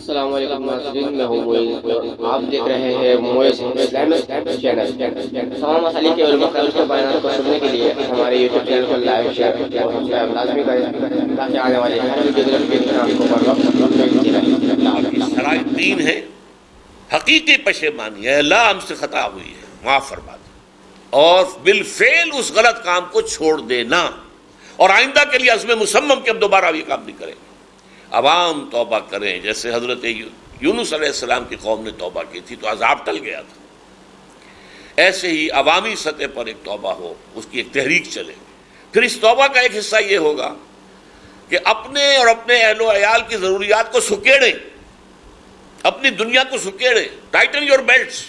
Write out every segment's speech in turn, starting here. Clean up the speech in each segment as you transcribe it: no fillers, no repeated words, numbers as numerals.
السلام علیکم ناظرین، میں ہوں معیز اور آپ دیکھ رہے ہیں معیز اسلامک چینل۔ تمام مسائل کے علماء کے بیانات کو سننے کے لیے ہمارے یوٹیوب چینل کو لائک، شیئر اور سبسکرائب لازمی کریں تاکہ آنے والی ہر ویڈیو کی نوٹیفکیشن آپ کو بر وقت ملتی رہے۔ اللہ حافظ۔ شرائط دین ہے، حقیقی پشیمانی ہے، اللہ ہم سے خطا ہوئی ہے، معاف فرما دے، اور بالفعل اس غلط کام کو چھوڑ دینا، اور آئندہ کے لیے عزم مصمم کہ اب دوبارہ یہ کام نہیں کریں گے۔ عوام توبہ کریں، جیسے حضرت یونس علیہ السلام کی قوم نے توبہ کی تھی تو عذاب ٹل گیا تھا، ایسے ہی عوامی سطح پر ایک توبہ ہو، اس کی ایک تحریک چلے۔ پھر اس توبہ کا ایک حصہ یہ ہوگا کہ اپنے اور اپنے اہل و عیال کی ضروریات کو سکیڑیں، اپنی دنیا کو سکیڑیں، ٹائٹن یور بیلٹس،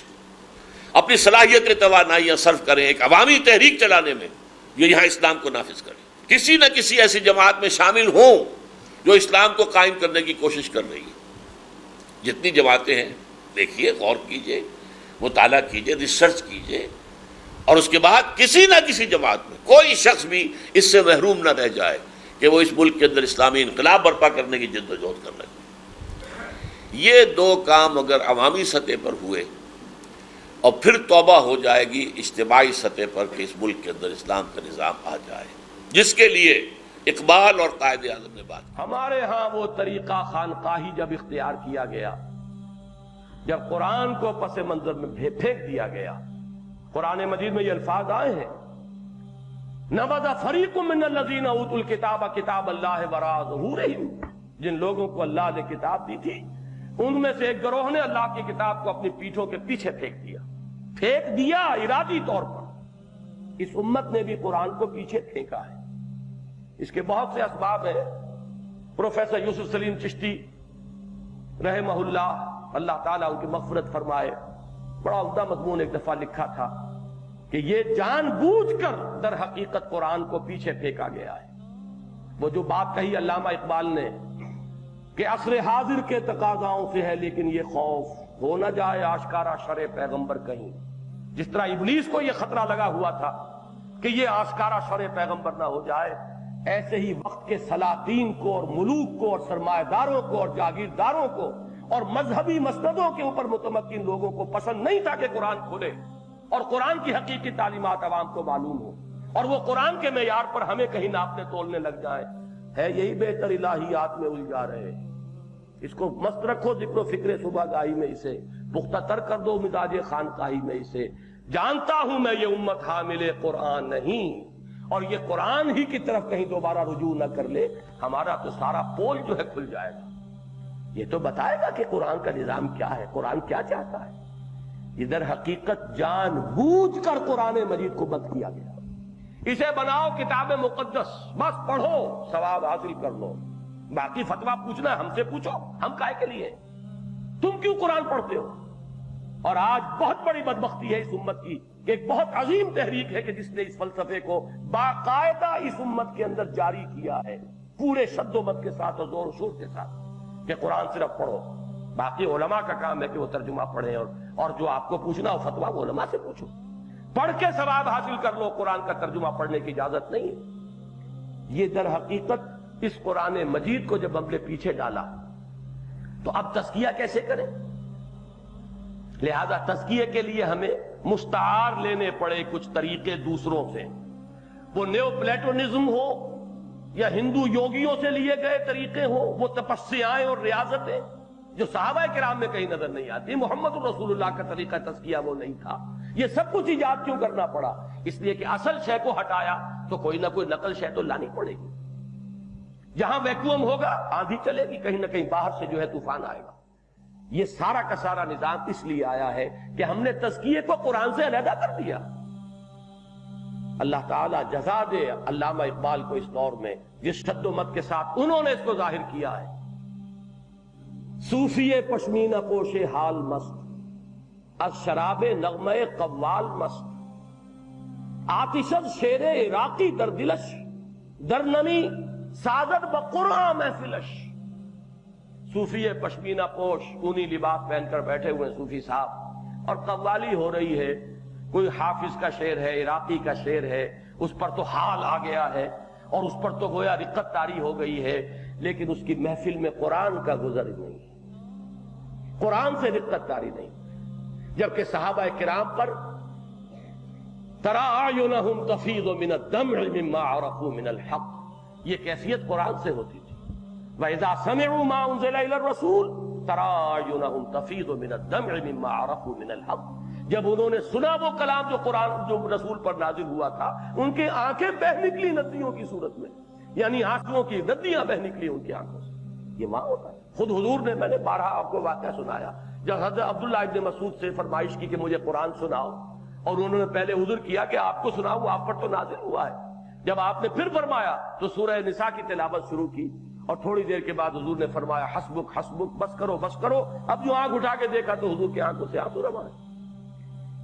اپنی صلاحیت توانائیاں صرف کریں ایک عوامی تحریک چلانے میں، جو یہاں اسلام کو نافذ کرے۔ کسی نہ کسی ایسی جماعت میں شامل ہوں جو اسلام کو قائم کرنے کی کوشش کر رہی ہے۔ جتنی جماعتیں ہیں دیکھیے، غور کیجئے، مطالعہ کیجئے، ریسرچ کیجئے، اور اس کے بعد کسی نہ کسی جماعت میں کوئی شخص بھی اس سے محروم نہ رہ جائے کہ وہ اس ملک کے اندر اسلامی انقلاب برپا کرنے کی جد و جہد کر رہے۔ یہ دو کام اگر عوامی سطح پر ہوئے اور پھر توبہ ہو جائے گی اجتماعی سطح پر کہ اس ملک کے اندر اسلام کا نظام آ جائے، جس کے لیے اقبال اور قائد اعظم نے بات۔ ہمارے ہاں وہ طریقہ خانقاہی جب اختیار کیا گیا، جب قرآن کو پس منظر میں پھینک دیا گیا، قرآن مجید میں یہ الفاظ آئے ہیں، نبذ فریق من الذین اوتوا الکتاب کتاب اللہ وراء ظہورہم، جن لوگوں کو اللہ نے کتاب دی تھی ان میں سے ایک گروہ نے اللہ کی کتاب کو اپنی پیٹھوں کے پیچھے پھینک دیا ارادی طور پر۔ اس امت نے بھی قرآن کو پیچھے پھینکا ہے۔ اس کے بہت سے اسباب ہیں۔ پروفیسر یوسف سلیم چشتی رحمہ اللہ، اللہ تعالیٰ ان کی مغفرت فرمائے، بڑا عمدہ مضمون ایک دفعہ لکھا تھا کہ یہ جان بوجھ کر در حقیقت قرآن کو پیچھے پھینکا گیا ہے۔ وہ جو بات کہی علامہ اقبال نے کہ عصر حاضر کے تقاضاؤں سے ہے لیکن یہ خوف ہو نہ جائے آشکارا شرع پیغمبر کہیں، جس طرح ابلیس کو یہ خطرہ لگا ہوا تھا کہ یہ آشکارا شرع پیغمبر نہ ہو جائے، ایسے ہی وقت کے سلاطین کو اور ملوک کو اور سرمایہ داروں کو اور جاگیرداروں کو اور مذہبی مسندوں کے اوپر متمکن لوگوں کو پسند نہیں تھا کہ قرآن کھلے اور قرآن کی حقیقی تعلیمات عوام کو معلوم ہو، اور وہ قرآن کے معیار پر ہمیں کہیں ناپنے تولنے لگ جائیں۔ ہے یہی بہتر الہیات میں الجھا رہے، اس کو مست رکھو ذکر و فکر صبح گاہی میں، اسے پختہ تر کر دو مزاج خانقاہی میں اسے۔ جانتا ہوں میں یہ امت حامل قرآن نہیں، اور یہ قرآن ہی کی طرف کہیں دوبارہ رجوع نہ کر لے، ہمارا تو سارا پول جو ہے کھل جائے گا۔ یہ تو بتائے گا کہ قرآن کا نظام کیا ہے، قرآن کیا چاہتا ہے۔ ادھر حقیقت جان بوجھ کر قرآن مجید کو بند کیا گیا۔ اسے بناؤ کتاب مقدس، بس پڑھو ثواب حاصل کر لو، باقی فتویٰ پوچھنا ہے ہم سے پوچھو، ہم کائے کے لیے، تم کیوں قرآن پڑھتے ہو؟ اور آج بہت بڑی بدبختی ہے اس امت کی کہ ایک بہت عظیم تحریک ہے کہ جس نے اس فلسفے کو باقاعدہ اس امت کے اندر جاری کیا ہے، پورے شد و مد کے ساتھ اور زور و شور کے ساتھ، کہ قرآن صرف پڑھو، باقی علماء کا کام ہے کہ وہ ترجمہ پڑھیں، اور جو آپ کو پوچھنا ہو فتویٰ وہ علماء سے پوچھو، پڑھ کے ثواب حاصل کر لو، قرآن کا ترجمہ پڑھنے کی اجازت نہیں ہے۔ یہ در حقیقت اس قرآن مجید کو جب ہم نے پیچھے ڈالا تو اب تزکیہ کیسے کریں؟ لہذا تزکیے کے لیے ہمیں مستعار لینے پڑے کچھ طریقے دوسروں سے، وہ نیو پلیٹونزم ہو یا ہندو یوگیوں سے لیے گئے طریقے ہوں، وہ تپسیائیں اور ریاضتیں جو صحابہ کرام میں کہیں نظر نہیں آتی، محمد رسول اللہ کا طریقہ تزکیہ وہ نہیں تھا۔ یہ سب کچھ ایجاد کیوں کرنا پڑا؟ اس لیے کہ اصل شے کو ہٹایا تو کوئی نہ کوئی نقل شے تو لانی پڑے گی۔ جہاں ویکوم ہوگا آندھی چلے گی، کہیں نہ کہیں باہر سے جو ہے طوفان آئے گا۔ یہ سارا کا سارا نظام اس لیے آیا ہے کہ ہم نے تزکیے کو قرآن سے علیحدہ کر دیا۔ اللہ تعالیٰ جزا دے علامہ اقبال کو اس دور میں جس شد و مد کے ساتھ انہوں نے اس کو ظاہر کیا ہے۔ صوفی پشمینہ پوش حال مست، از شراب نغمہ قوال مست، آتشد شیر عراقی در دلش، در نمی سازد بقرآن محفلش۔ صوفی پشمینہ پوش اونی لباس پہن کر بیٹھے ہوئے صوفی صاحب، اور قوالی ہو رہی ہے، کوئی حافظ کا شعر ہے، عراقی کا شعر ہے، اس پر تو حال آ گیا ہے اور اس پر تو گویا رقت طاری ہو گئی ہے، لیکن اس کی محفل میں قرآن کا گزر نہیں ہے۔ قرآن سے رقت داری نہیں، جبکہ صحابہ کرام پر ترى اعینہم تفیض من الدمع مما عرفوا من الحق، یہ کیفیت قرآن سے ہوتی تھی۔ وَإِذَا سَمِعُوا مَا أُنزِلَ إِلَى الرَّسُولِ تَرَى أَعْيُنَهُمْ تَفِيضُ مِنَ الدَّمْعِ مِمَّا عَرَفُوا مِنَ الْحَقِّ، جب انہوں نے سنا وہ کلام جو قرآن جو رسول پر نازل ہوا تھا، ان کی آنکھیں بہہ نکلی ندیوں کی صورت میں، یعنی آنسوؤں کی ندیاں بہہ نکلی ان کی آنکھوں سے۔ یہ وہاں ہوتا ہے۔ خود حضور نے، میں نے بارہا آپ کو واقعہ سنایا، جب حضرت عبداللہ ابن مسعود سے فرمائش کی کہ مجھے قرآن سناؤ، اور انہوں نے پہلے عذر کیا کہ آپ کو سناؤں، آپ پر تو نازل ہوا ہے۔ جب آپ نے پھر فرمایا تو سورہ نساء کی تلاوت شروع کی، اور تھوڑی دیر کے بعد حضور نے فرمایا حسبک حسبک، بس کرو بس کرو۔ اب جو آنکھ اٹھا کے دیکھا تو حضور کی آنکھوں سے آنسو رواں ہیں۔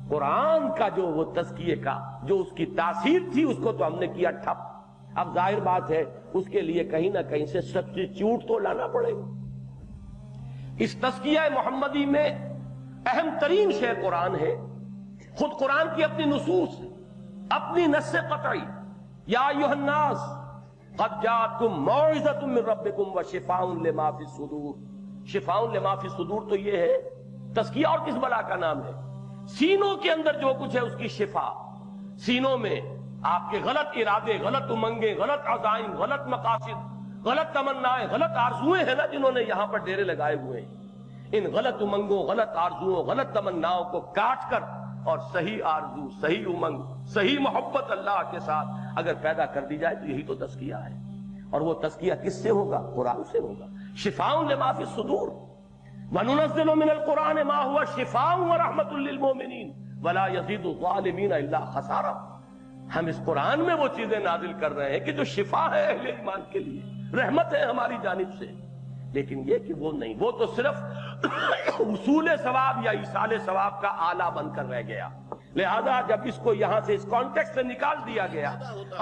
قرآن کا جو وہ تزکیے کا جو اس کی تاثیر تھی، اس کو تو ہم نے کیا ٹھپ۔ اب ظاہر بات ہے اس کے لیے کہیں نہ کہیں سے سبسٹیچیوٹ تو لانا پڑے گا۔ اس تزکیہ محمدی میں اہم ترین شے قرآن ہے۔ خود قرآن کی اپنی نصوص، اپنی نص قطعی، یا ایھا الناس قد جاءتکم موعظۃ من ربکم وشفاء لما فی الصدور۔ شفاء لما فی الصدور تو یہ ہے، تزکیہ اور کس بلا کا نام ہے؟ سینوں کے اندر جو کچھ ہے اس کی شفا۔ سینوں میں آپ کے غلط ارادے، غلط امنگیں، غلط عزائم، غلط مقاصد، غلط تمنائیں، غلط آرزویں ہیں نا، جنہوں نے یہاں پر ڈیرے لگائے ہوئے ہیں۔ ان غلط امنگوں، غلط آرزوؤں، غلط تمناؤں کو کاٹ کر اور صحیح آرزو، صحیح امنگ، صحیح محبت اللہ کے ساتھ اگر پیدا کر دی جائے تو یہی تو تزکیہ ہے۔ اور وہ تزکیہ کس سے ہوگا؟ قرآن سے ہوگا۔ شفاء لما فی الصدور وَنُنَزِّلُ مِنَ الْقُرْآنِ مَا هُوَ شِفَاءٌ وَرَحْمَةٌ لِّلْمُؤْمِنِينَ وَلَا يَزِيدُ الظَّالِمِينَ إِلَّا خَسَارًا۔ ہم اس قرآن میں وہ چیزیں نازل کر رہے ہیں کہ جو شفا ہے اہل ایمان کے لیے، رحمت ہے ہماری جانب سے، لیکن یہ کہ وہ نہیں، وہ تو صرف وصول ثواب یا ایصال ثواب کا آلہ بن کر رہ گیا۔ لہذا جب اس کو یہاں سے اس کانٹیکٹ سے نکال دیا گیا،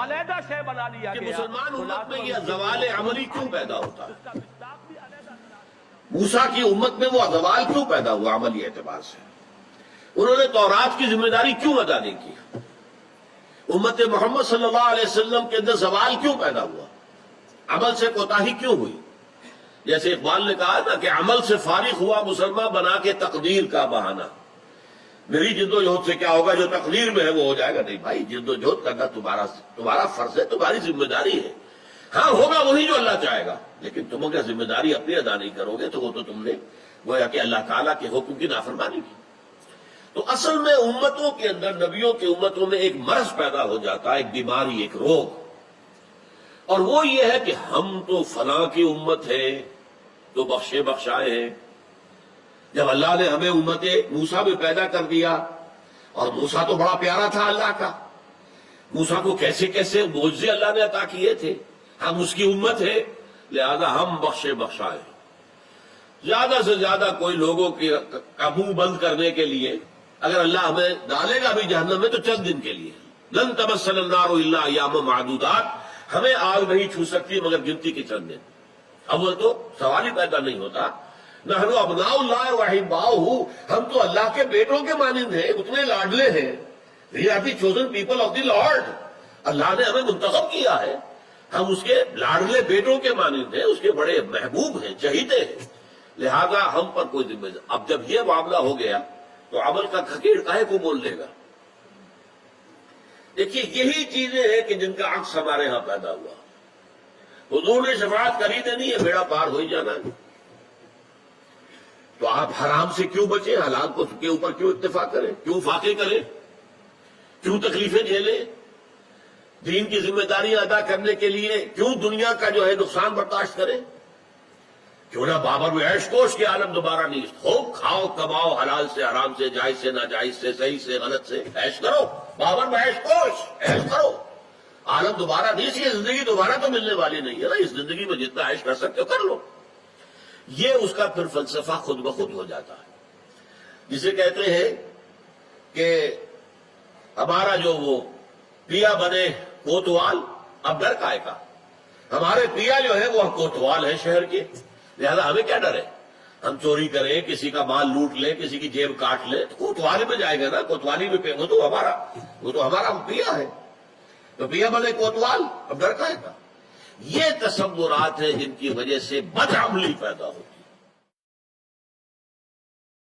علیحدہ شے بنا لیا کہ گیا، مسلمان امت میں یہ زوال عملی کیوں پیدا ہوتا ہے؟ موسیٰ کی امت میں وہ زوال کیوں پیدا ہوا عملی اعتبار سے؟ انہوں نے تورات کی ذمہ داری کیوں ادا نہیں کی؟ امت محمد صلی اللہ علیہ وسلم کے اندر زوال کیوں پیدا ہوا؟ عمل سے کوتاہی کیوں ہوئی؟ جیسے اقبال نے کہا نا کہ عمل سے فارغ ہوا مسلمان بنا کے تقدیر کا بہانہ۔ میری جد و جہد سے کیا ہوگا؟ جو تقدیر میں ہے وہ ہو جائے گا؟ نہیں بھائی، جد و جہد کرنا تمہارا فرض ہے، تمہاری ذمہ داری ہے۔ ہاں ہوگا وہی جو اللہ چاہے گا، لیکن تم اگر ذمہ داری اپنی ادا نہیں کرو گے تو وہ تو تم نے گویا کہ اللہ تعالیٰ کے حکم کی نافرمانی کی۔ تو اصل میں امتوں کے اندر، نبیوں کی امتوں میں ایک مرض پیدا ہو جاتا ہے، ایک بیماری، ایک روگ، اور وہ یہ ہے کہ ہم تو فلاں کی امت ہے تو بخشے بخشائے ہیں۔ جب اللہ نے ہمیں امت موسیٰ میں پیدا کر دیا، اور موسیٰ تو بڑا پیارا تھا اللہ کا، موسیٰ کو کیسے کیسے معجزے اللہ نے عطا کیے تھے، ہم اس کی امت ہے، لہذا ہم بخشے بخشائے۔ زیادہ سے زیادہ کوئی لوگوں کی کا منہ بند کرنے کے لیے اگر اللہ ہمیں ڈالے گا بھی جہنم میں تو چند دن کے لیے، لن تمسنا النار الا ایاما معدودات، ہمیں آگ نہیں چھو سکتی مگر گنتی کے چند دن۔ اول تو سوال ہی پیدا نہیں ہوتا، نحن ابناء اللہ واحباؤہ، ہم تو اللہ کے بیٹوں کے مانند ہیں، اتنے لاڈلے ہیں۔ We are the chosen people of the lord, اللہ نے ہمیں منتخب کیا ہے، ہم اس کے لاڈلے بیٹوں کے مانند ہیں، اس کے بڑے محبوب ہیں، چہیتے ہیں، لہذا ہم پر کوئی ذمہ داری۔ اب جب یہ معاملہ ہو گیا تو عمل کا کھکیڑ کاہے کو بول لے گا؟ دیکھیے یہی چیزیں ہیں کہ جن کا عکس ہمارے ہاں پیدا ہوا۔ حضور نے شفاعت کری دینی ہے، بیڑا پار ہو ہی جانا ہے، تو آپ حرام سے کیوں بچیں؟ حلال کو کے اوپر کیوں اتفاق کریں؟ کیوں فاقے کریں؟ کیوں تکلیفیں جھیلیں؟ دین کی ذمہ داریاں ادا کرنے کے لیے کیوں دنیا کا جو ہے نقصان برداشت کریں؟ کیوں نہ بابر میں عیش کوش کے عالم دوبارہ نہیں ہو، کھاؤ کماؤ حلال سے حرام سے، جائز سے ناجائز سے، صحیح سے غلط سے، عیش کرو، بابر میں عیش کوش، عیش کرو، عالم دوبارہ نہیں، یہ زندگی دوبارہ تو ملنے والی نہیں ہے نا، اس زندگی میں جتنا عیش کر سکتے ہو کر لو۔ یہ اس کا پھر فلسفہ خود بخود ہو جاتا ہے، جسے کہتے ہیں کہ ہمارا جو وہ پیا بنے کوتوال، اب ڈر کائے کا؟ ہمارے پیا جو ہے وہ کوتوال ہے شہر کے، لہذا ہمیں کیا ڈر ہے؟ ہم چوری کریں، کسی کا مال لوٹ لیں، کسی کی جیب کاٹ لیں تو کوتوالی میں جائے گا نا، کوتوالی میں وہ تو ہمارا پیا ہے، تو پیا بنے کوتوال، اب ڈر کائے کا؟ یہ تصورات ہیں جن کی وجہ سے بدعملی پیدا ہوتی ہے۔